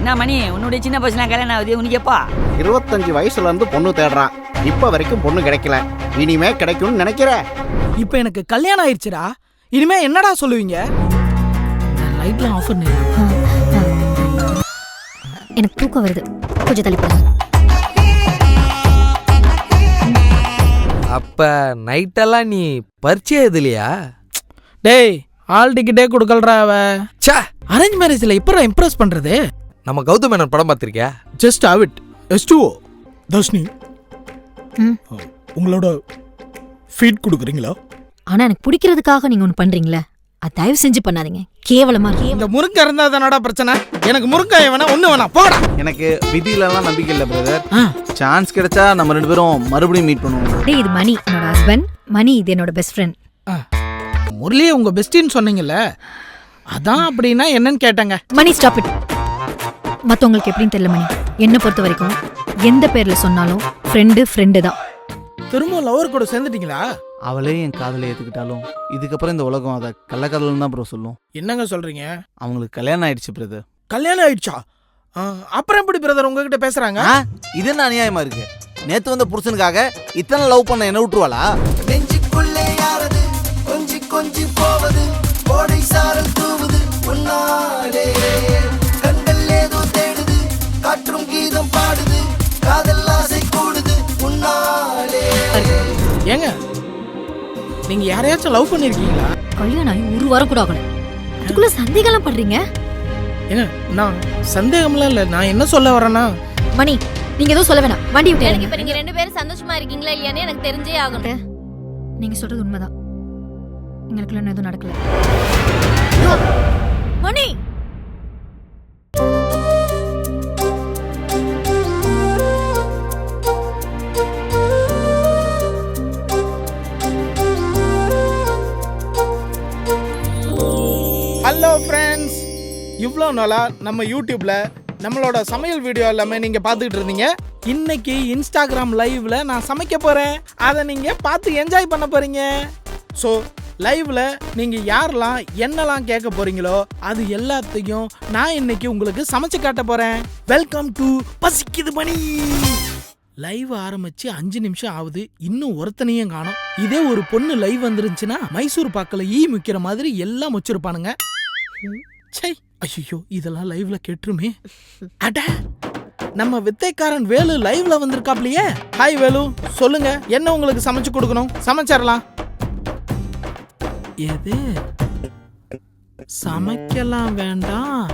என்ன மணி உன்னுடைய சின்ன பசங்க கல்யாணம் ஆகுது உனக்கு எப்பா? 25 வயசுல இருந்து பொண்ணு தேடுறான். இப்ப வரைக்கும் பொண்ணு கிடைக்கல. இனிமே கிடைக்கும்னு நினைக்கிற? இப்ப எனக்கு கல்யாணம் ஆயிடுச்சுடா. இனிமே என்னடா சொல்லுவீங்க? லைட்லாம் ஆஃப் பண்ணு. எனக்கு தூக்கம் வருது, கொஞ்சம் தள்ளி போங்க. அப்ப நைட்டெல்லாம் நீ பரிச்சை எதுலையா? டேய், ஆல் டிக்கெட்டே கொடுக்கலடா அவ. சே, அரேஞ்ச் மேரேஜ்ல எப்பறம் இம்ப்ரெஸ் பண்றது? நம்ம கௌதம் மேனன் படம் பார்த்திருக்கியா? Just have it. S2O Darshini, உங்களோட ஃபீட் கொடுக்குறீங்களா? ஆனா எனக்கு பிடிக்கிறதுக்காக நீங்க ஒன்று பண்றீங்களே, அது தயவு செஞ்சு பண்ணாதீங்க. கேவலமா இருக்கு. இந்த முருங்கை இருந்தா தானடா பிரச்சனை. எனக்கு முருங்காய் வேணா, ஒண்ணு வேணா, போடா. எனக்கு விதியிலலாம் நம்பிக்கை இல்லை பிரதர். சான்ஸ் கிடைச்சா நம்ம 2 பேரும் மறுபடியும் மீட் பண்ணுவோம். டேய், இது மணி என்னோட ஹஸ்பண்ட். மணி இது என்னோட பெஸ்ட் ஃப்ரெண்ட். முரளி உங்க பெஸ்டின்னு சொன்னீங்கல்ல, அதான் அப்படின்னா என்னன்னு கேட்டாங்க. மணி ஸ்டாப் இட். மற்றவங்களுக்கு எப்படின்னு தெரியல மணி, என்னை பொறுத்த வரைக்கும் எந்த பேர்ல சொன்னாலும் ஃப்ரெண்டு தான். திரும்ப லவர் கூட சேர்ந்துட்டீங்களா? அவளே என் காதலை ஏத்துக்கிட்டாலும் இதுக்கப்புறம் இந்த உலகம் அதை கள்ளக்காதல் தான் ப்ரோ சொல்லும். என்னங்க சொல்றீங்க? அவங்களுக்கு கல்யாணம் ஆயிடுச்சு பிரதர். கல்யாணம் ஆயிடுச்சா? அப்புறம் எப்படி பிரதர் உங்ககிட்ட பேசுறாங்க? இது என்ன அநியாயமா இருக்கு? நேத்து வந்த புருஷனுக்காக இத்தனை லவ் பண்ண என்ன விட்டுருவாளா? நெஞ்சுக்குள்ளே யாரது கொஞ்சி கொஞ்சி போவது, கோடை சாரல் தூவுது உன்னாலே, கண்கள் ஏதோ தேடுது, காற்றும் கீதம் பாடுது, காதல் ஆசை கூடுது உன்னாலே. ஏங்க, நீங்க யாரையாச்சும் லவ் பண்ணிருக்கீங்களா? கல்யாணம் ஆகி 1 வாரம் கூட ஆகல, அதுக்குள்ள சந்தேகம்லாம் பண்றீங்க? ஏங்க, நான் சந்தேகம்லாம் இல்ல. நான் என்ன சொல்ல வரேன்னா, மணி நீங்க எதுவும் சொல்ல வேணாம், வண்டி விட்டு. எனக்கு இப்ப நீங்க 2 பேரும் சந்தோஷமா இருக்கீங்களா இல்லையானே எனக்கு தெரிஞ்சே ஆகணும். நீங்க சொல்றது உண்மைதான், எங்களுக்குள்ள எதுவும் நடக்கல. மணி ஹலோ ஃப்ரெண்ட்ஸ், இவ்வளோ நாளா நம்ம யூடியூப்ல நம்மளோட சமையல் வீடியோ எல்லாமே நீங்க பார்த்துக்கிட்டு இருந்தீங்க. இன்னைக்கு இன்ஸ்டாகிராம் லைவ்ல நான் சமைக்க போறேன். அதை நீங்க பார்த்து என்ஜாய் பண்ண போறீங்க. ஸோ லைவ்ல நீங்க யாரெல்லாம் என்னெல்லாம் கேட்க போறீங்களோ அது எல்லாத்தையும் நான் இன்னைக்கு உங்களுக்கு சமைச்சு காட்ட போறேன். வெல்கம் டு பசிக்குது மணி. லைவ் ஆரம்பிச்சு 5 நிமிஷம் ஆகுது, இன்னும் ஒருத்தனையும் காணோம். இதே ஒரு பொண்ணு லைவ் வந்துருந்துச்சுன்னா மைசூர் பாக்கல ஈ முக்கிற மாதிரி எல்லாம் வச்சிருப்பானுங்க. சை, ஐயோ, இதெல்லாம் லைவ்ல கேட்டுருமே. அட, நம்ம வித்தைக்காரன் வேலு லைவ்ல வந்திருக்காப்லையே. ஹாய் வேலு, சொல்லுங்க, என்ன உங்களுக்கு சமைச்சு கொடுக்கணும்? சமைச்சிடலாம். எது சமைக்கலாம் வேண்டாம்,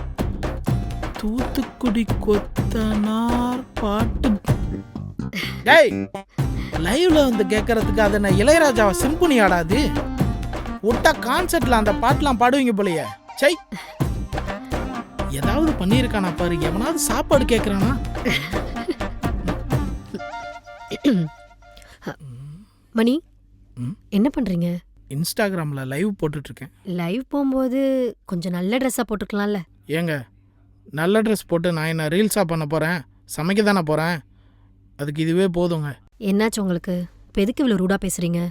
தூத்துக்குடி கொத்தனார் பாட்டு. டேய், லைவ்ல வந்து கேட்கறதுக்கு அதை நான் இளையராஜாவை சிம்புனி ஆடாது ஒட்டா கான்செர்ட்ல அந்த பாட்டுலாம் பாடுவீங்க போலயே. சை, ஏதாவது பண்ணியிருக்கானா பாரு. எவனாவது சாப்பாடு கேட்கறானா? மணி என்ன பண்றீங்க? இன்ஸ்டாகிராம்ல லைவ் போட்டுட்டு இருக்கேன். லைவ் போகும்போது கொஞ்சம் நல்ல ட்ரெஸ்ஸா போட்டுக்கலாம்ல. ஏங்க, நல்ல ட்ரெஸ் போட்டு நான் என்ன ரீல்ஸா பண்ண போறேன்? சமைக்க தானே போறேன். அதுக்கு இதுவே போதுங்க. என்னாச்சு உங்களுக்கு? இப்போ எதுக்கு இவ்வளோ ரூடா பேசுறீங்க?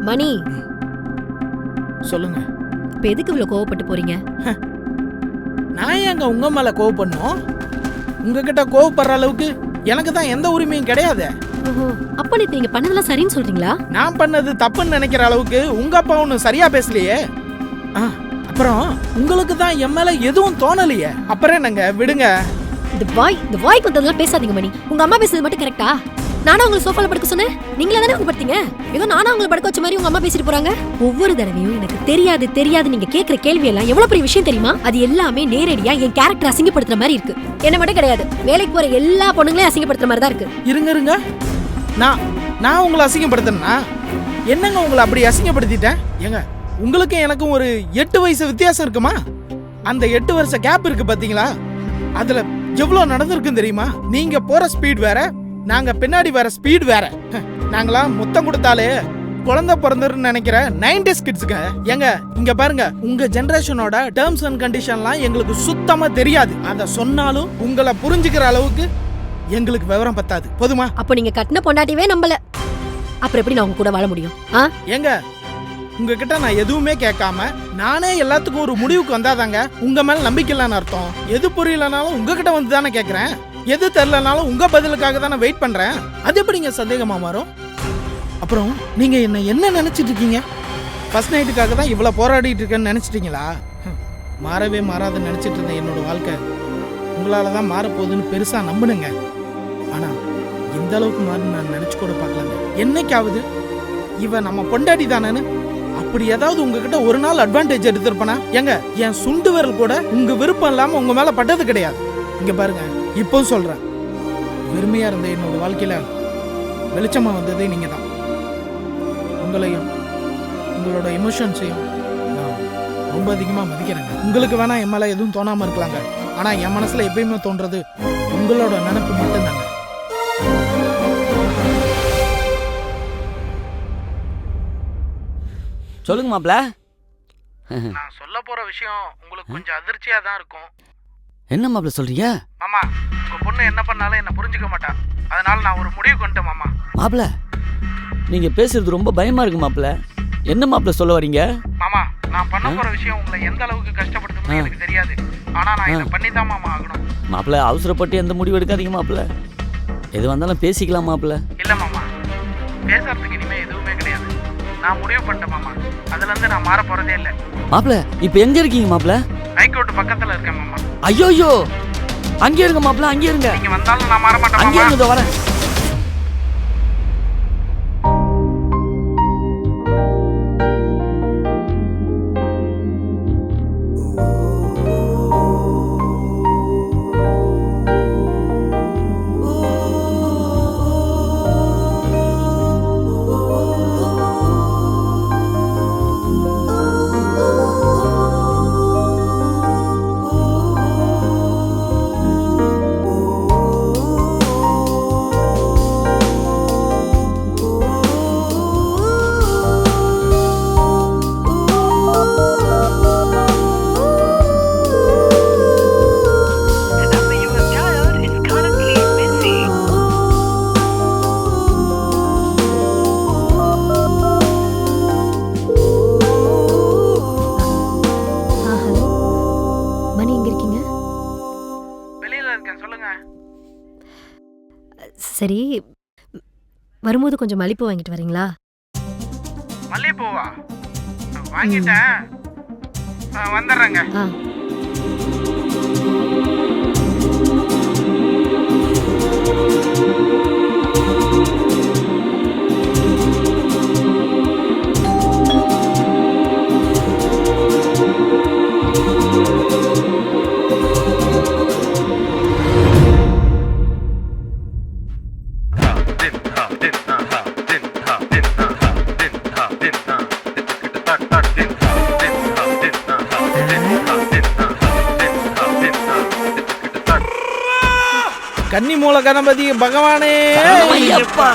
மணி சொல்லுங்க. இப்போ எதுக்கு இவ்வளோ கோவப்பட்டு போறீங்க? நான் ஏங்க உங்க மேல கோவப்படணும்? உங்ககிட்ட கோவப்படுற அளவுக்கு எனக்கு தான் எந்த உரிமையும் கிடையாது. ஓஹோ, அப்ப நீங்க பண்ணதெல்லாம் சரின்னு சொல்றீங்களா? நான் பண்ணது தப்புன்னு நினைக்கிற அளவுக்கு உங்க அப்பா ஒன்னும் சரியா பேசலையே. அப்புறம் உங்களுக்கு தான் என் மேல எதுவும் தோணலையே, அப்புறம் என்னங்க, விடுங்க. இந்த வாய்க்கு வந்ததெல்லாம் பேசாதீங்க மணி. உங்க அம்மா பேசுறது மட்டும் கரெக்டா? நானும் உங்களை சோஃபால படுக்க சொன்னேன், நீங்களே தானே உங்க படுத்தீங்க. ஏதோ நானும் உங்களை படுக்க வச்ச மாதிரி உங்க அம்மா பேசிட்டு போறாங்க. ஒவ்வொரு தடவையும் எனக்கு தெரியாது நீங்க கேட்கிற கேள்வி எல்லாம் எவ்வளவு பெரிய விஷயம் தெரியுமா? அது எல்லாமே நேரடியா என் கேரக்டர் அசிங்கப்படுத்துற மாதிரி இருக்கு. என்ன மட்டும் கிடையாது, வேலைக்கு போற எல்லா பொண்ணுங்களையும் அசிங்கப்படுத்துற மாதிரி தான் இருக்கு. இருங்க, நான் உங்களை அசிங்கப்படுத்தினா என்னங்க? உங்களை அப்படி அசிங்கப்படுத்திட்டேன்? ஏங்க, உங்களுக்கு எனக்கும் ஒரு 8 வயசு வித்தியாசம் இருக்குமா? அந்த 8 வருஷ கேப் இருக்கு பாத்தீங்களா? அதுல எவ்வளவு நடந்திருக்கும் தெரியுமா? நீங்க போற ஸ்பீட் வேற, நாங்க பின்னாடி வர ஸ்பீட் வேற. நாங்களாம் முத்தம் கொடுத்தாலே குழந்தை பிறந்தருன்னு நினைக்கிற 90s கிட்ஸுங்க. ஏங்க, இங்க பாருங்க, உங்க ஜெனரேஷனோட டேர்ம்ஸ் அண்ட் கண்டிஷன்லாம் எங்களுக்கு சுத்தமா தெரியாது. அத சொன்னாலும் உங்களை புரிஞ்சுக்கிற அளவுக்கு எங்களுக்கு விவரம் பத்தாது. போதுமா? அப்ப நீங்க கட்டின பொண்டாட்டிவே நம்பல, அப்புறம் எப்படி நான் உங்க கூட வாழ முடியும்? ஏங்க, உங்ககிட்ட நான் எதுவுமே கேட்காம நானே எல்லாத்துக்கும் ஒரு முடிவுக்கு வந்தாதாங்க உங்க மேல நம்பிக்கை இல்லைன்னு அர்த்தம். எது புரியலனாலும் உங்ககிட்ட வந்து தானே கேட்கறேன். எது தெரியலனாலும் உங்க பதிலுக்காக தானே வெயிட் பண்றேன். அது எப்படிங்க சந்தேகமா மாறும்? அப்புறம் நீங்க என்ன நினைச்சிட்டு இருக்கீங்க? ஃபர்ஸ்ட் நைட்டுக்காக தான் இவ்வளவு போராடிட்டு இருக்கேன்னு நினைச்சிட்டீங்களா? மாறவே மாறாதுன்னு நினைச்சிட்டு இருந்தேன். என்னோட வாழ்க்கை உங்களால தான் மாறப்போகுதுன்னு பெருசா நம்புனுங்க. ஆனா இந்த அளவுக்கு மாறுன்னு நான் நினைச்சு கூட பார்க்கலங்க. என்னைக்காவது இவ நம்ம பொண்டாட்டி தானேன்னு அப்படி ஏதாவது உங்ககிட்ட ஒரு நாள் அட்வான்டேஜ் எடுத்திருப்பனா? ஏங்க, என் சுண்டு விரல் கூட உங்க விருப்பம் இல்லாம உங்க மேல பட்டது கிடையாது. இங்க பாருங்க, இப்போ சொல்றேன், வெறுமையா இருந்த என்னோட வாழ்க்கையில வெளிச்சமா வந்ததே நீங்க தான். உங்களையும் உங்களோட எமோஷன்ஸையும் நான் ரொம்ப அதிகமா மதிக்கிறேங்க. உங்களுக்கு வேணா என் மேல எதுவும் தோணாம இருக்கலாங்க. ஆனா என் மனசுல எப்பயுமே தோன்றது உங்களோட நினைப்பு மட்டும் தாங்க. சொல்லுங்க மாப்ள. நான் சொல்ல போற விஷயம் உங்களுக்கு கொஞ்சம் அதிர்ச்சியா தான் இருக்கும். என்ன மாப்ள சொல்றீங்க? மாமா, உங்க பொண்ணு என்ன பண்ணாலும் என்ன புரிஞ்சுக்க மாட்டா. அதனால நான் ஒரு முடிவு கொண்டேன் மாமா. மாப்ள, நீங்க பேசுறது ரொம்ப பயமா இருக்கு மாப்ள. என்ன மாப்ள சொல்ல வரீங்க? மாமா, நான் பண்ண போற விஷயம் உங்களை எந்த அளவுக்கு கஷ்டப்படுத்தும்னு எனக்கு தெரியாது. ஆனா நான் இதை பண்ணி தான் மாமா ஆகணும். மாப்ள, அவசரப்பட்டு எந்த முடிவு எடுக்காதீங்க மாப்ள. எது வந்தாலும் பேசிக்கலாம் மாப்ள. இல்ல மாமா, பேசுறதுக்கு இனிமே எதுவுமே கிடையாது. நான் முடிவு பண்ணிட்டேன் மாமா. அதுல இருந்து நான் மாற போறதே இல்ல. மாப்ள, இப்போ எங்க இருக்கீங்க மாப்ள? ஹைகோர்ட் பக்கத்துல இருக்கேன் மாமா. ஐயோ, அங்கே இருங்க மாப்ள, அங்கே இருங்க. நீங்க வந்தாலும் நான் மாற மாட்டேன் அங்கே மாமா. இருங்க, வரேன். சரி, வரும்போது கொஞ்சம் மல்லிப்பூ வாங்கிட்டு வரீங்களா? மல்லிகைப்பூவா? வாங்கிட்டேன், வந்துடுறேங்க. கன்னி மூல கணபதி பகவானே ஐயப்பா.